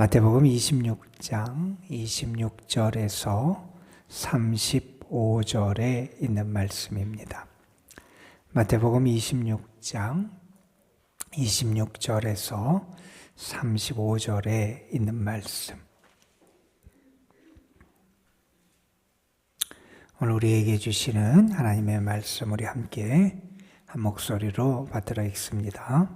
마태복음 26장 26절에서 35절에 있는 말씀입니다. 마태복음 26장 26절에서 35절에 있는 말씀. 오늘 우리에게 주시는 하나님의 말씀, 우리 함께 한 목소리로 받들어 읽습니다.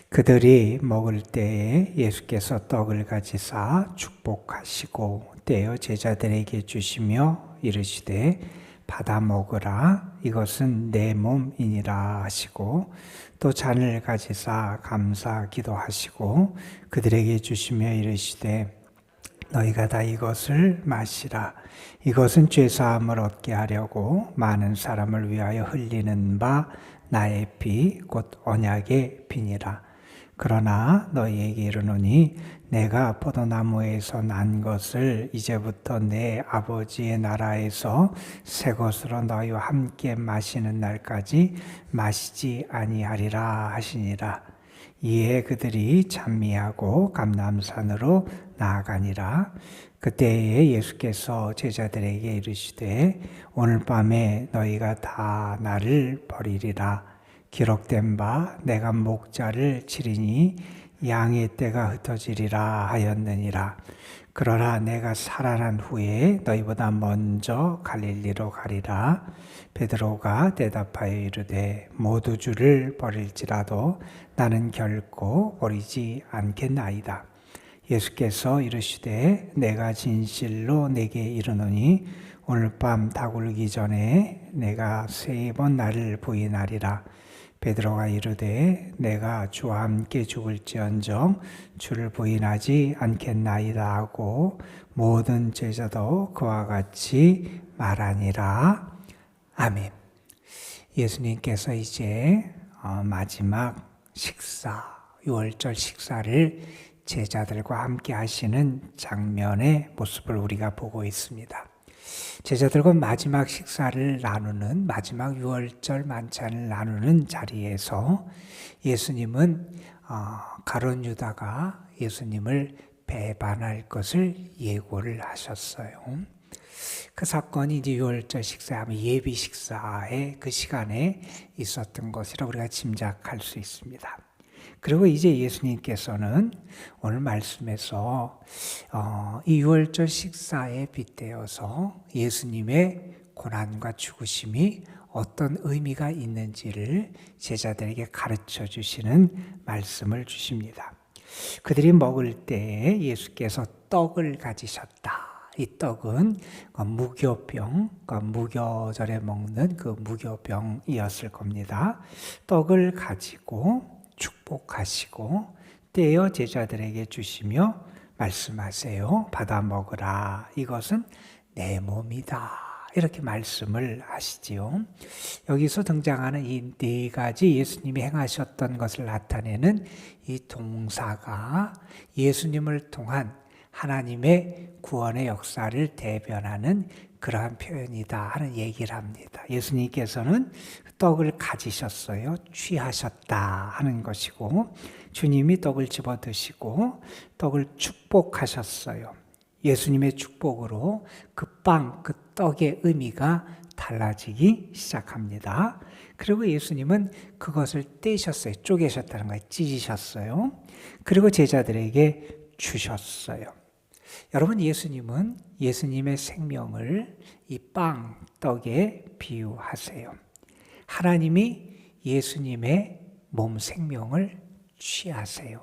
그들이 먹을 때에 예수께서 떡을 가지사 축복하시고 떼어 제자들에게 주시며 이르시되 받아 먹으라, 이것은 내 몸이니라 하시고, 또 잔을 가지사 감사 기도하시고 그들에게 주시며 이르시되 너희가 다 이것을 마시라, 이것은 죄사함을 얻게 하려고 많은 사람을 위하여 흘리는 바 나의 피 곧 언약의 피니라. 그러나 너희에게 이르노니 내가 포도나무에서 난 것을 이제부터 내 아버지의 나라에서 새 것으로 너희와 함께 마시는 날까지 마시지 아니하리라 하시니라. 이에 그들이 찬미하고 감람산으로 나아가니라. 그때에 예수께서 제자들에게 이르시되 오늘 밤에 너희가 다 나를 버리리라. 기록된 바 내가 목자를 치리니 양의 떼가 흩어지리라 하였느니라. 그러나 내가 살아난 후에 너희보다 먼저 갈릴리로 가리라. 베드로가 대답하여 이르되 모두 주를 버릴지라도 나는 결코 버리지 않겠나이다. 예수께서 이르시되 내가 진실로 내게 이르노니 오늘 밤 다굴기 전에 내가 3번 나를 부인하리라. 베드로가 이르되 내가 주와 함께 죽을지언정 주를 부인하지 않겠나이다 하고 모든 제자도 그와 같이 말하니라. 아멘. 예수님께서 이제 마지막 식사, 유월절 식사를 제자들과 함께 하시는 장면의 모습을 우리가 보고 있습니다. 제자들과 마지막 식사를 나누는, 마지막 유월절 만찬을 나누는 자리에서 예수님은 가룟 유다가 예수님을 배반할 것을 예고를 하셨어요. 그 사건이 이제 유월절 식사하면 예비 식사의 그 시간에 있었던 것이라 우리가 짐작할 수 있습니다. 그리고 이제 예수님께서는 오늘 말씀에서 이 유월절 식사에 빗대어서 예수님의 고난과 죽으심이 어떤 의미가 있는지를 제자들에게 가르쳐 주시는 말씀을 주십니다. 그들이 먹을 때 예수께서 떡을 가지셨다. 이 떡은 무교병, 무교절에 먹는 그 무교병이었을 겁니다. 떡을 가지고 축복하시고 떼어 제자들에게 주시며 말씀하세요. 받아 먹으라, 이것은 내 몸이다. 이렇게 말씀을 하시지요. 여기서 등장하는 이 4가지 예수님이 행하셨던 것을 나타내는 이 동사가 예수님을 통한 하나님의 구원의 역사를 대변하는 그러한 표현이다 하는 얘기를 합니다. 예수님께서는 떡을 가지셨어요. 취하셨다 하는 것이고, 주님이 떡을 집어 드시고 떡을 축복하셨어요. 예수님의 축복으로 그 빵, 그 떡의 의미가 달라지기 시작합니다. 그리고 예수님은 그것을 떼셨어요. 쪼개셨다는 거예요. 찢으셨어요. 그리고 제자들에게 주셨어요. 여러분, 예수님은 예수님의 생명을 이 빵, 떡에 비유하세요. 하나님이 예수님의 몸 생명을 취하세요.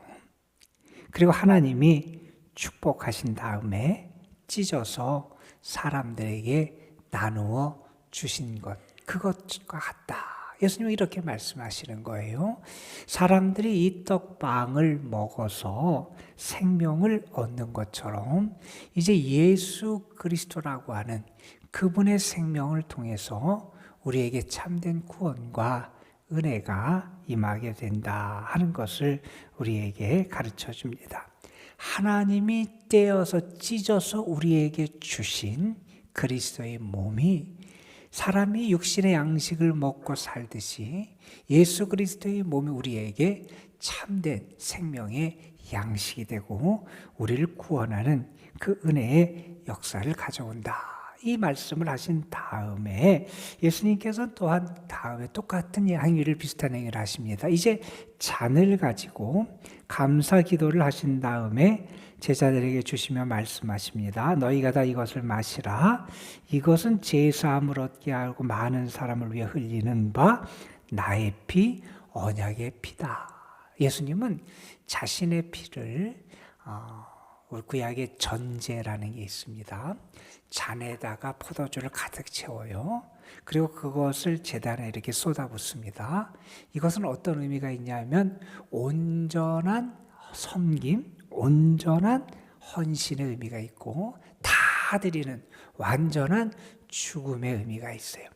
그리고 하나님이 축복하신 다음에 찢어서 사람들에게 나누어 주신 것, 그것과 같다. 예수님은 이렇게 말씀하시는 거예요. 사람들이 이 떡빵을 먹어서 생명을 얻는 것처럼 이제 예수 그리스도라고 하는 그분의 생명을 통해서 우리에게 참된 구원과 은혜가 임하게 된다 하는 것을 우리에게 가르쳐 줍니다. 하나님이 떼어서 찢어서 우리에게 주신 그리스도의 몸이 사람이 육신의 양식을 먹고 살듯이 예수 그리스도의 몸이 우리에게 참된 생명의 양식이 되고 우리를 구원하는 그 은혜의 역사를 가져온다. 이 말씀을 하신 다음에 예수님께서는 또한 다음에 똑같은 행위를, 비슷한 행위를 하십니다. 이제 잔을 가지고 감사 기도를 하신 다음에 제자들에게 주시며 말씀하십니다. 너희가 다 이것을 마시라. 이것은 제사함을 얻게 하고 많은 사람을 위해 흘리는 바 나의 피, 언약의 피다. 예수님은 자신의 피를 우리 구약의 전제라는 게 있습니다. 잔에다가 포도주를 가득 채워요. 그리고 그것을 제단에 이렇게 쏟아붓습니다. 이것은 어떤 의미가 있냐면 온전한 섬김, 온전한 헌신의 의미가 있고 다 드리는 완전한 죽음의 의미가 있어요.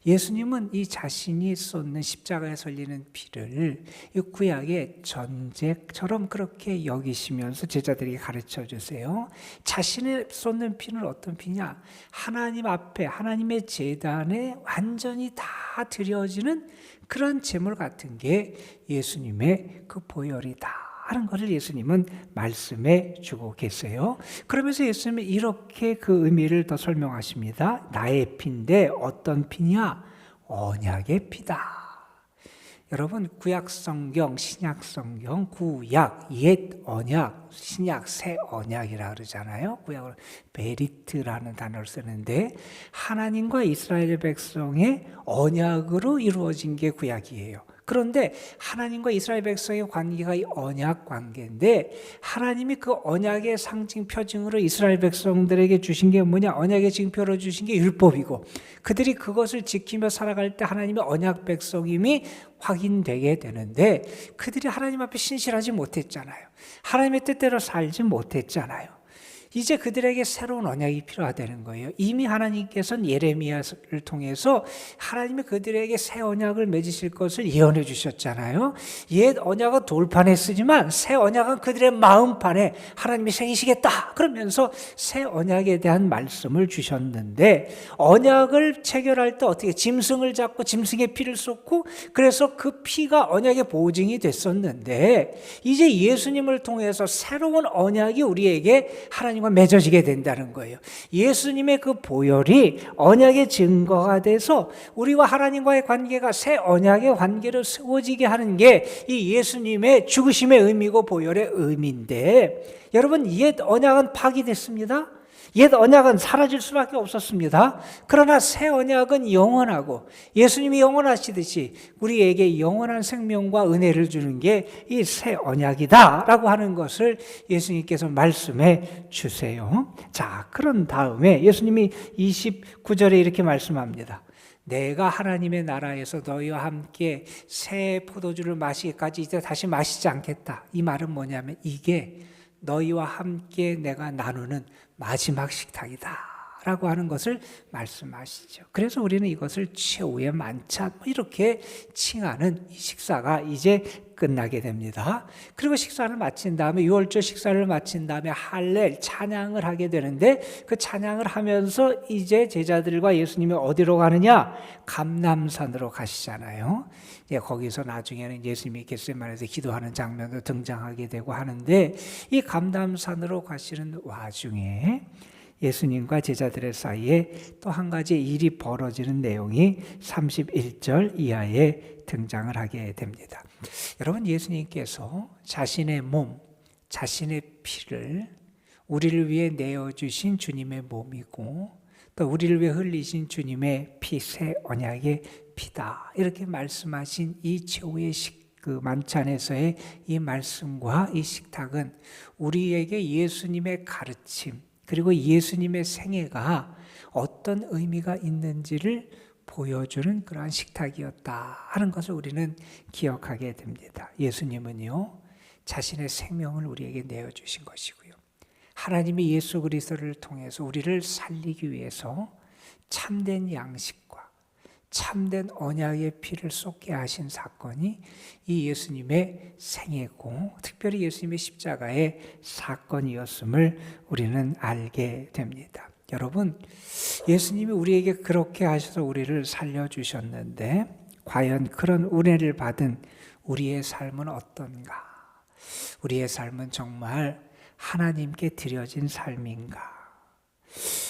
예수님은 이 자신이 쏟는 십자가에 설리는 피를 이 구약의 전제처럼 그렇게 여기시면서 제자들에게 가르쳐 주세요. 자신의 쏟는 피는 어떤 피냐? 하나님 앞에, 하나님의 제단에 완전히 다 드려지는 그런 제물 같은 게 예수님의 그 보혈이다 하는 것을 예수님은 말씀해 주고 계세요. 그러면서 예수님은 이렇게 그 의미를 더 설명하십니다. 나의 피인데 어떤 피냐? 언약의 피다. 여러분, 구약 성경, 신약 성경, 구약, 옛 언약, 신약, 새 언약이라 그러잖아요. 구약으로 베리트라는 단어를 쓰는데 하나님과 이스라엘 백성의 언약으로 이루어진 게 구약이에요. 그런데 하나님과 이스라엘 백성의 관계가 이 언약 관계인데 하나님이 그 언약의 상징 표징으로 이스라엘 백성들에게 주신 게 뭐냐? 언약의 징표로 주신 게 율법이고 그들이 그것을 지키며 살아갈 때 하나님의 언약 백성임이 확인되게 되는데 그들이 하나님 앞에 신실하지 못했잖아요. 하나님의 뜻대로 살지 못했잖아요. 이제 그들에게 새로운 언약이 필요하다는 거예요. 이미 하나님께서는 예레미야를 통해서 하나님이 그들에게 새 언약을 맺으실 것을 예언해 주셨잖아요. 옛 언약은 돌판에 쓰지만 새 언약은 그들의 마음판에 하나님이 새기시겠다 그러면서 새 언약에 대한 말씀을 주셨는데 언약을 체결할 때 어떻게 짐승을 잡고 짐승의 피를 쏟고 그래서 그 피가 언약의 보증이 됐었는데 이제 예수님을 통해서 새로운 언약이 우리에게 하나님과 맺어지게 된다는 거예요. 예수님의 그 보혈이 언약의 증거가 돼서 우리와 하나님과의 관계가 새 언약의 관계로 세워지게 하는 게 이 예수님의 죽으심의 의미고 보혈의 의미인데 여러분 옛 언약은 파기됐습니다. 옛 언약은 사라질 수밖에 없었습니다. 그러나 새 언약은 영원하고 예수님이 영원하시듯이 우리에게 영원한 생명과 은혜를 주는 게 이 새 언약이다라고 하는 것을 예수님께서 말씀해 주세요. 자, 그런 다음에 예수님이 29절에 이렇게 말씀합니다. 내가 하나님의 나라에서 너희와 함께 새 포도주를 마시기까지 이제 다시 마시지 않겠다. 이 말은 뭐냐면 이게 너희와 함께 내가 나누는 마지막 식탁이다 라고 하는 것을 말씀하시죠. 그래서 우리는 이것을 최후의 만찬 이렇게 칭하는 이 식사가 이제 끝나게 됩니다. 그리고 식사를 마친 다음에 유월절 식사를 마친 다음에 할렐 찬양을 하게 되는데 그 찬양을 하면서 이제 제자들과 예수님이 어디로 가느냐? 감람산으로 가시잖아요. 거기서 나중에는 예수님이 겟세마네에서 기도하는 장면도 등장하게 되고 하는데 이 감람산으로 가시는 와중에 예수님과 제자들의 사이에 또 한 가지 일이 벌어지는 내용이 31절 이하에 등장을 하게 됩니다. 여러분, 예수님께서 자신의 몸, 자신의 피를 우리를 위해 내어주신 주님의 몸이고 또 우리를 위해 흘리신 주님의 피, 새 언약의 피다 이렇게 말씀하신 이 최후의 그 만찬에서의 이 말씀과 이 식탁은 우리에게 예수님의 가르침 그리고 예수님의 생애가 어떤 의미가 있는지를 보여주는 그러한 식탁이었다 하는 것을 우리는 기억하게 됩니다. 예수님은요 자신의 생명을 우리에게 내어주신 것이고요. 하나님이 예수 그리스도를 통해서 우리를 살리기 위해서 참된 양식과 참된 언약의 피를 쏟게 하신 사건이 이 예수님의 생애고 특별히 예수님의 십자가의 사건이었음을 우리는 알게 됩니다. 여러분, 예수님이 우리에게 그렇게 하셔서 우리를 살려주셨는데 과연 그런 은혜를 받은 우리의 삶은 어떤가? 우리의 삶은 정말 하나님께 드려진 삶인가?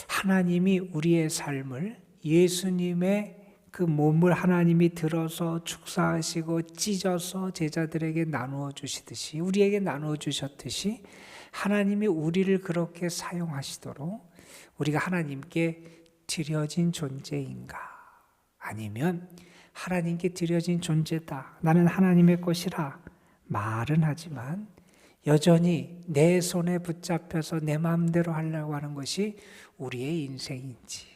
하나님이 우리의 삶을 예수님의 그 몸을 하나님이 들어서 축사하시고 찢어서 제자들에게 나누어 주시듯이, 우리에게 나누어 주셨듯이 하나님이 우리를 그렇게 사용하시도록 우리가 하나님께 드려진 존재인가? 아니면 하나님께 드려진 존재다, 나는 하나님의 것이라 말은 하지만 여전히 내 손에 붙잡혀서 내 마음대로 하려고 하는 것이 우리의 인생인지,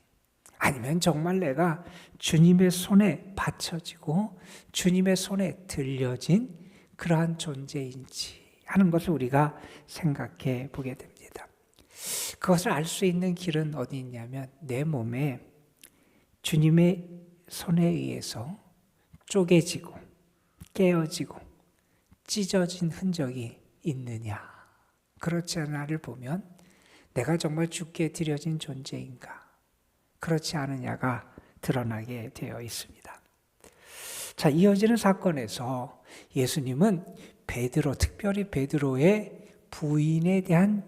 아니면 정말 내가 주님의 손에 받쳐지고 주님의 손에 들려진 그러한 존재인지 하는 것을 우리가 생각해 보게 됩니다. 그것을 알 수 있는 길은 어디 있냐면, 내 몸에 주님의 손에 의해서 쪼개지고 깨어지고 찢어진 흔적이 있느냐, 그렇지 않아를 보면 내가 정말 주께 드려진 존재인가, 그렇지 않으냐가 드러나게 되어 있습니다. 자, 이어지는 사건에서 예수님은 베드로, 특별히 베드로의 부인에 대한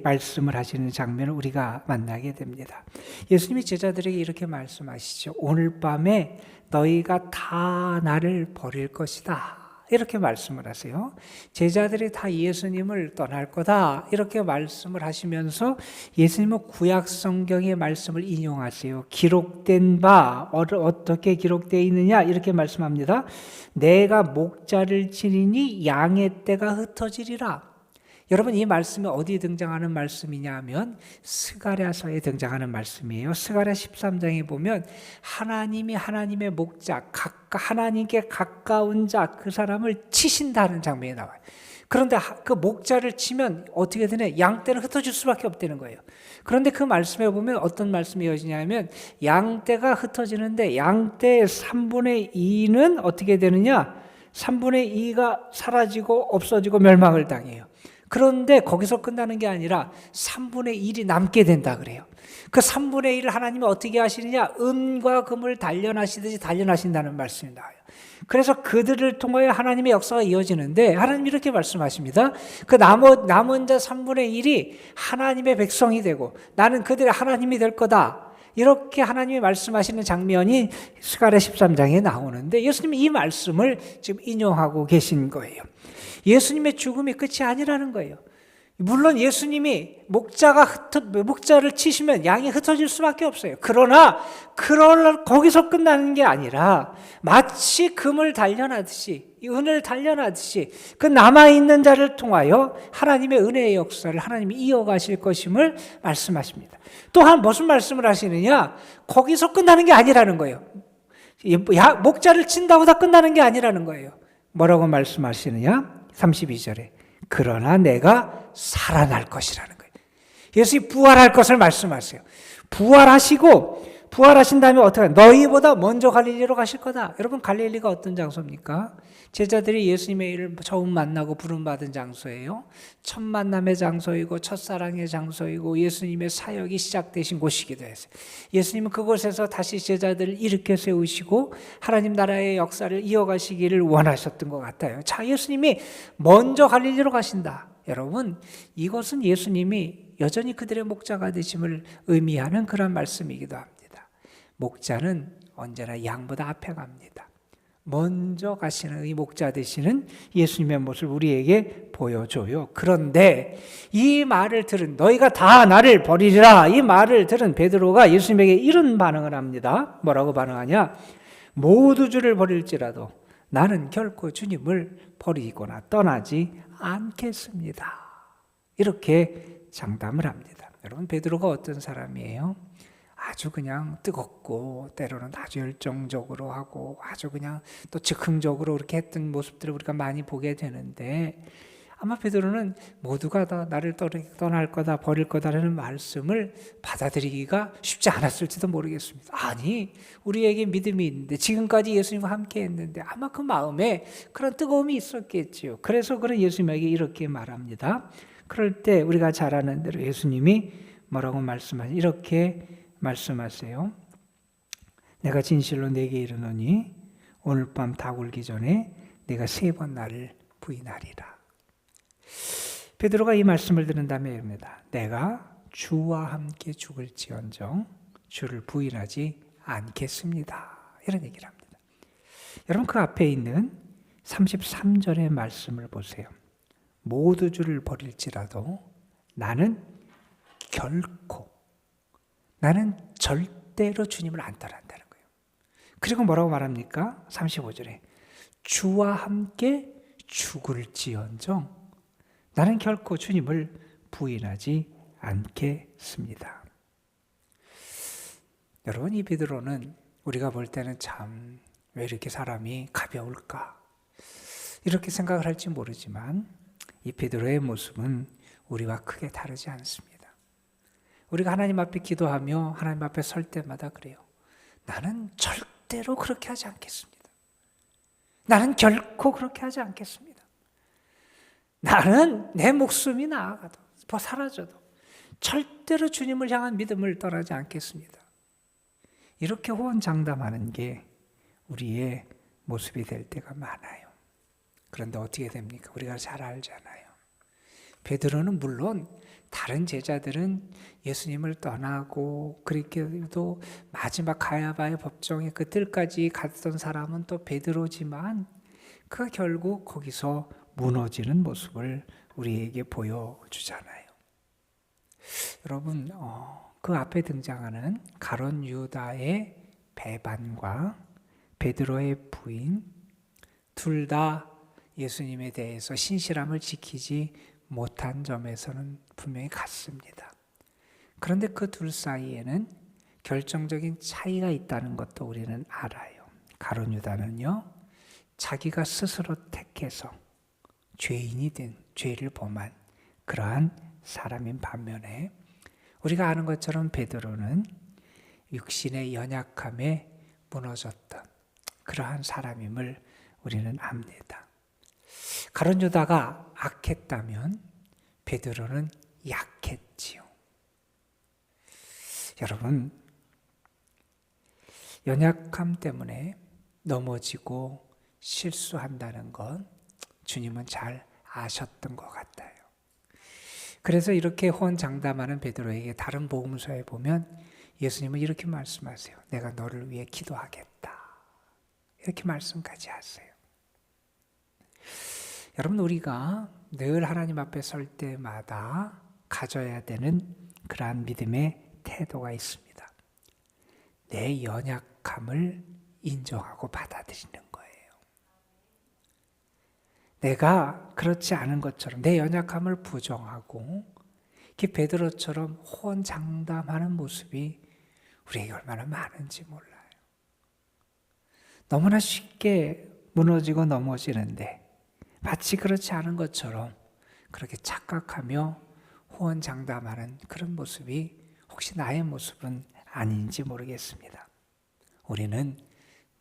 말씀을 하시는 장면을 우리가 만나게 됩니다. 예수님이 제자들에게 이렇게 말씀하시죠. 오늘 밤에 너희가 다 나를 버릴 것이다, 이렇게 말씀을 하세요. 제자들이 다 예수님을 떠날 거다, 이렇게 말씀을 하시면서 예수님은 구약 성경의 말씀을 인용하세요. 기록된 바, 어떻게 기록되어 있느냐, 이렇게 말씀합니다. 내가 목자를 치리니 양의 떼가 흩어지리라. 여러분, 이 말씀이 어디 등장하는 말씀이냐 하면 스가랴서에 등장하는 말씀이에요. 스가랴 13장에 보면 하나님이 하나님의 목자, 하나님께 가까운 자, 그 사람을 치신다는 장면이 나와요. 그런데 그 목자를 치면 어떻게 되냐? 양떼는 흩어질 수밖에 없다는 거예요. 그런데 그 말씀에 보면 어떤 말씀이 이어지냐면, 양떼가 흩어지는데 양떼의 3분의 2는 어떻게 되느냐? 3분의 2가 사라지고 없어지고 멸망을 당해요. 그런데 거기서 끝나는 게 아니라 3분의 1이 남게 된다 그래요. 그 3분의 1을 하나님이 어떻게 하시느냐? 은과 금을 단련하시듯이 단련하신다는 말씀이 나와요. 그래서 그들을 통하여 하나님의 역사가 이어지는데, 하나님이 이렇게 말씀하십니다. 그 남은 자 3분의 1이 하나님의 백성이 되고 나는 그들의 하나님이 될 거다, 이렇게 하나님이 말씀하시는 장면이 스가랴 13장에 나오는데, 예수님이 이 말씀을 지금 인용하고 계신 거예요. 예수님의 죽음이 끝이 아니라는 거예요. 물론 예수님이 목자를 치시면 양이 흩어질 수밖에 없어요. 그러나 거기서 끝나는 게 아니라 마치 금을 단련하듯이, 은을 단련하듯이 그 남아있는 자를 통하여 하나님의 은혜의 역사를 하나님이 이어가실 것임을 말씀하십니다. 또한 무슨 말씀을 하시느냐? 거기서 끝나는 게 아니라는 거예요. 목자를 친다고 다 끝나는 게 아니라는 거예요. 뭐라고 말씀하시느냐? 32절에 그러나 내가 살아날 것이라는 거예요. 예수님이 부활할 것을 말씀하세요. 부활하신 다음에 어떻게 하냐? 너희보다 먼저 갈릴리로 가실 거다. 여러분, 갈릴리가 어떤 장소입니까? 제자들이 예수님의 일을 처음 만나고 부름받은 장소예요. 첫 만남의 장소이고 첫사랑의 장소이고 예수님의 사역이 시작되신 곳이기도 했어요. 예수님은 그곳에서 다시 제자들을 일으켜 세우시고 하나님 나라의 역사를 이어가시기를 원하셨던 것 같아요. 자, 예수님이 먼저 갈릴리로 가신다. 여러분, 이것은 예수님이 여전히 그들의 목자가 되심을 의미하는 그런 말씀이기도 합니다. 목자는 언제나 양보다 앞에 갑니다. 먼저 가시는 이 목자 되시는 예수님의 모습을 우리에게 보여줘요. 그런데 이 말을 들은, 너희가 다 나를 버리리라, 이 말을 들은 베드로가 예수님에게 이런 반응을 합니다. 뭐라고 반응하냐? 모두 주를 버릴지라도 나는 결코 주님을 버리거나 떠나지 않겠습니다. 이렇게 장담을 합니다. 여러분, 베드로가 어떤 사람이에요? 아주 그냥 뜨겁고 때로는 아주 열정적으로 하고 아주 그냥 또 즉흥적으로 그렇게 했던 모습들을 우리가 많이 보게 되는데, 아마 베드로는 모두가 다 나를 떠날 거다, 버릴 거다라는 말씀을 받아들이기가 쉽지 않았을지도 모르겠습니다. 아니, 우리에게 믿음이 있는데, 지금까지 예수님과 함께 했는데 아마 그 마음에 그런 뜨거움이 있었겠지요. 그래서 그런 예수님에게 이렇게 말합니다. 그럴 때 우리가 잘 아는 대로 예수님이 뭐라고 말씀하세요? 이렇게 말씀하세요. 내가 진실로 내게 이르노니 오늘 밤 다 울기 전에 내가 3번 나를 부인하리라. 베드로가 이 말씀을 들은 다음에 이릅니다. 내가 주와 함께 죽을지언정 주를 부인하지 않겠습니다. 이런 얘기를 합니다. 여러분 그 앞에 있는 33절의 말씀을 보세요. 모두 주를 버릴지라도 나는 절대로 주님을 안 따라한다는 거예요. 그리고 뭐라고 말합니까? 35절에 주와 함께 죽을지언정 나는 결코 주님을 부인하지 않겠습니다. 여러분 이 베드로는 우리가 볼 때는 참 왜 이렇게 사람이 가벼울까? 이렇게 생각을 할지 모르지만 이 베드로의 모습은 우리와 크게 다르지 않습니다. 우리가 하나님 앞에 기도하며 하나님 앞에 설 때마다 그래요. 나는 절대로 그렇게 하지 않겠습니다. 나는 결코 그렇게 하지 않겠습니다. 나는 내 목숨이 나아가도 사라져도 절대로 주님을 향한 믿음을 떠나지 않겠습니다. 이렇게 호언장담하는 게 우리의 모습이 될 때가 많아요. 그런데 어떻게 됩니까? 우리가 잘 알잖아요. 베드로는 물론 다른 제자들은 예수님을 떠나고 그렇게도 마지막 가야바의 법정의 그 뜰까지 갔던 사람은 또 베드로지만 그가 결국 거기서 무너지는 모습을 우리에게 보여주잖아요. 여러분 그 앞에 등장하는 가룟 유다의 배반과 베드로의 부인 둘 다 예수님에 대해서 신실함을 지키지 못한 점에서는 분명히 같습니다. 그런데 그 둘 사이에는 결정적인 차이가 있다는 것도 우리는 알아요. 가룟 유다는요, 자기가 스스로 택해서 죄인이 된 죄를 범한 그러한 사람인 반면에 우리가 아는 것처럼 베드로는 육신의 연약함에 무너졌던 그러한 사람임을 우리는 압니다. 가룟 유다가 악했다면 베드로는 약했지요. 여러분, 연약함 때문에 넘어지고 실수한다는 건 주님은 잘 아셨던 것 같아요. 그래서 이렇게 호언장담하는 베드로에게 다른 복음서에 보면 예수님은 이렇게 말씀하세요. 내가 너를 위해 기도하겠다. 이렇게 말씀까지 하세요. 여러분 우리가 늘 하나님 앞에 설 때마다 가져야 되는 그러한 믿음의 태도가 있습니다. 내 연약함을 인정하고 받아들이는 거예요. 내가 그렇지 않은 것처럼 내 연약함을 부정하고 베드로처럼 호언장담하는 모습이 우리에게 얼마나 많은지 몰라요. 너무나 쉽게 무너지고 넘어지는데 마치 그렇지 않은 것처럼 그렇게 착각하며 호언장담하는 그런 모습이 혹시 나의 모습은 아닌지 모르겠습니다. 우리는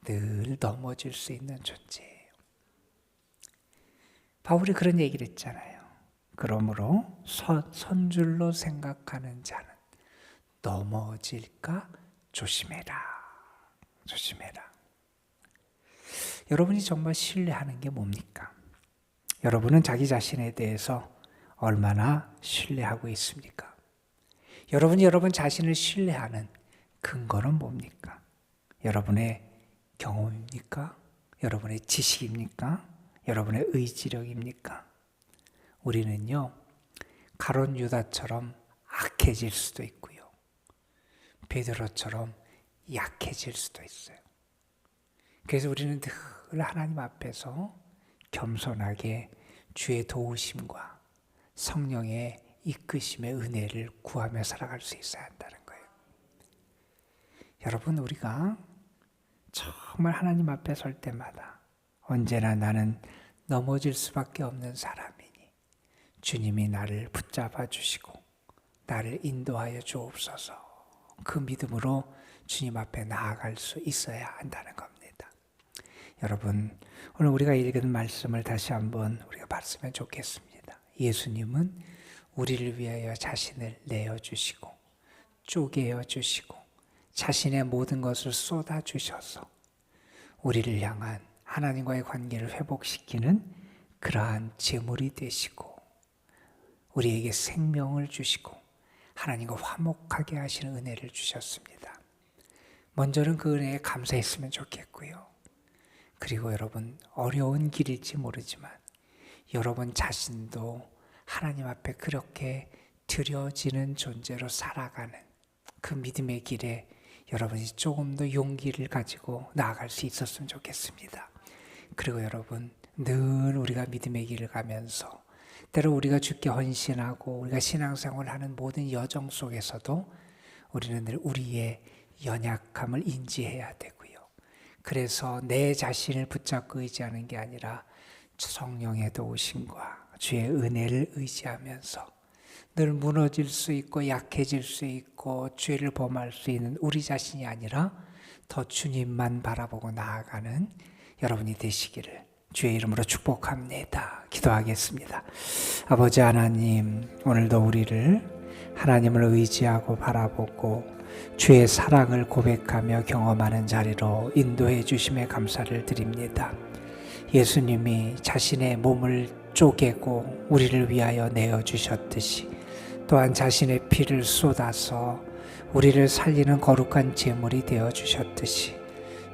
늘 넘어질 수 있는 존재예요. 바울이 그런 얘기를 했잖아요. 그러므로 선줄로 생각하는 자는 넘어질까 조심해라. 조심해라. 여러분이 정말 신뢰하는 게 뭡니까? 여러분은 자기 자신에 대해서 얼마나 신뢰하고 있습니까? 여러분이 여러분 자신을 신뢰하는 근거는 뭡니까? 여러분의 경험입니까? 여러분의 지식입니까? 여러분의 의지력입니까? 우리는요, 가룟 유다처럼 악해질 수도 있고요. 베드로처럼 약해질 수도 있어요. 그래서 우리는 늘 하나님 앞에서 겸손하게 주의 도우심과 성령의 이끄심의 은혜를 구하며 살아갈 수 있어야 한다는 거예요. 여러분, 우리가 정말 하나님 앞에 설 때마다 언제나 나는 넘어질 수밖에 없는 사람이니 주님이 나를 붙잡아 주시고 나를 인도하여 주옵소서. 그 믿음으로 주님 앞에 나아갈 수 있어야 한다는 겁니다. 여러분, 오늘 우리가 읽은 말씀을 다시 한번 우리가 봤으면 좋겠습니다. 예수님은 우리를 위하여 자신을 내어주시고 쪼개어 주시고 자신의 모든 것을 쏟아 주셔서 우리를 향한 하나님과의 관계를 회복시키는 그러한 제물이 되시고 우리에게 생명을 주시고 하나님과 화목하게 하시는 은혜를 주셨습니다. 먼저는 그 은혜에 감사했으면 좋겠고요. 그리고 여러분, 어려운 길일지 모르지만 여러분 자신도 하나님 앞에 그렇게 드려지는 존재로 살아가는 그 믿음의 길에 여러분이 조금 더 용기를 가지고 나아갈 수 있었으면 좋겠습니다. 그리고 여러분, 늘 우리가 믿음의 길을 가면서 때로 우리가 주께 헌신하고 우리가 신앙생활을 하는 모든 여정 속에서도 우리는 늘 우리의 연약함을 인지해야 되고요. 그래서 내 자신을 붙잡고 의지하는 게 아니라 성령의 도우심과 주의 은혜를 의지하면서 늘 무너질 수 있고 약해질 수 있고 죄를 범할 수 있는 우리 자신이 아니라 더 주님만 바라보고 나아가는 여러분이 되시기를 주의 이름으로 축복합니다. 기도하겠습니다. 아버지 하나님, 오늘도 우리를 하나님을 의지하고 바라보고 주의 사랑을 고백하며 경험하는 자리로 인도해 주심에 감사를 드립니다. 예수님이 자신의 몸을 쪼개고 우리를 위하여 내어주셨듯이 또한 자신의 피를 쏟아서 우리를 살리는 거룩한 제물이 되어주셨듯이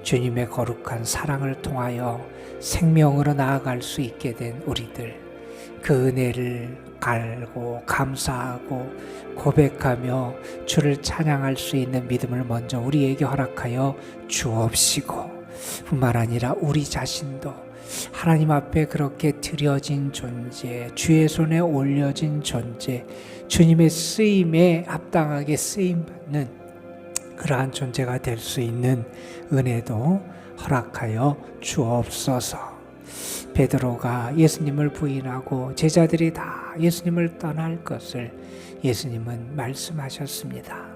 주님의 거룩한 사랑을 통하여 생명으로 나아갈 수 있게 된 우리들, 그 은혜를 알고 감사하고 고백하며 주를 찬양할 수 있는 믿음을 먼저 우리에게 허락하여 주옵시고, 뿐만 아니라 우리 자신도 하나님 앞에 그렇게 드려진 존재, 주의 손에 올려진 존재, 주님의 쓰임에 합당하게 쓰임받는 그러한 존재가 될 수 있는 은혜도 허락하여 주옵소서. 베드로가 예수님을 부인하고 제자들이 다 예수님을 떠날 것을 예수님은 말씀하셨습니다.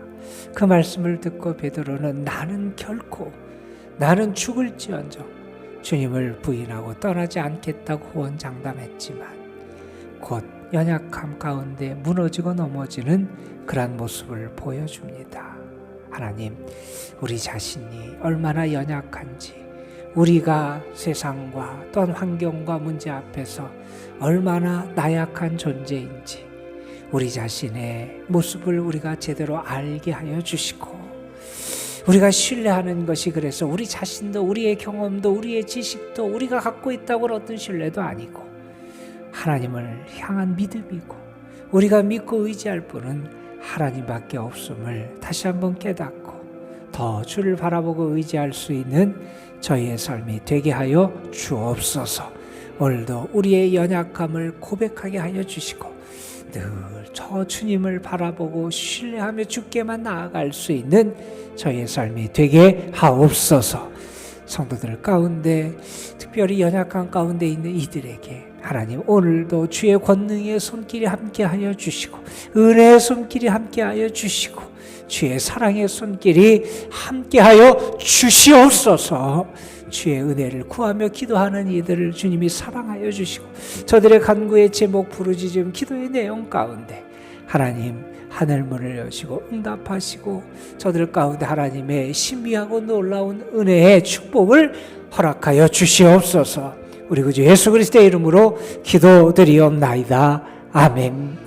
그 말씀을 듣고 베드로는 나는 죽을지언정 주님을 부인하고 떠나지 않겠다고 호언장담했지만 곧 연약함 가운데 무너지고 넘어지는 그러한 모습을 보여줍니다. 하나님, 우리 자신이 얼마나 연약한지, 우리가 세상과 또한 환경과 문제 앞에서 얼마나 나약한 존재인지 우리 자신의 모습을 우리가 제대로 알게 하여 주시고, 우리가 신뢰하는 것이 그래서 우리 자신도 우리의 경험도 우리의 지식도 우리가 갖고 있다고 어떤 신뢰도 아니고 하나님을 향한 믿음이고 우리가 믿고 의지할 분은 하나님밖에 없음을 다시 한번 깨닫고 더 주를 바라보고 의지할 수 있는 저희의 삶이 되게 하여 주옵소서. 오늘도 우리의 연약함을 고백하게 하여 주시고 늘 저 주님을 바라보고 신뢰하며 주께만 나아갈 수 있는 저희의 삶이 되게 하옵소서. 성도들 가운데 특별히 연약한 가운데 있는 이들에게 하나님 오늘도 주의 권능의 손길이 함께하여 주시고 은혜의 손길이 함께하여 주시고 주의 사랑의 손길이 함께하여 주시옵소서. 주의 은혜를 구하며 기도하는 이들을 주님이 사랑하여 주시고 저들의 간구의 제목 부르짖음 기도의 내용 가운데 하나님 하늘문을 여시고 응답하시고 저들 가운데 하나님의 신비하고 놀라운 은혜의 축복을 허락하여 주시옵소서. 우리 구주 예수 그리스도의 이름으로 기도드리옵나이다. 아멘.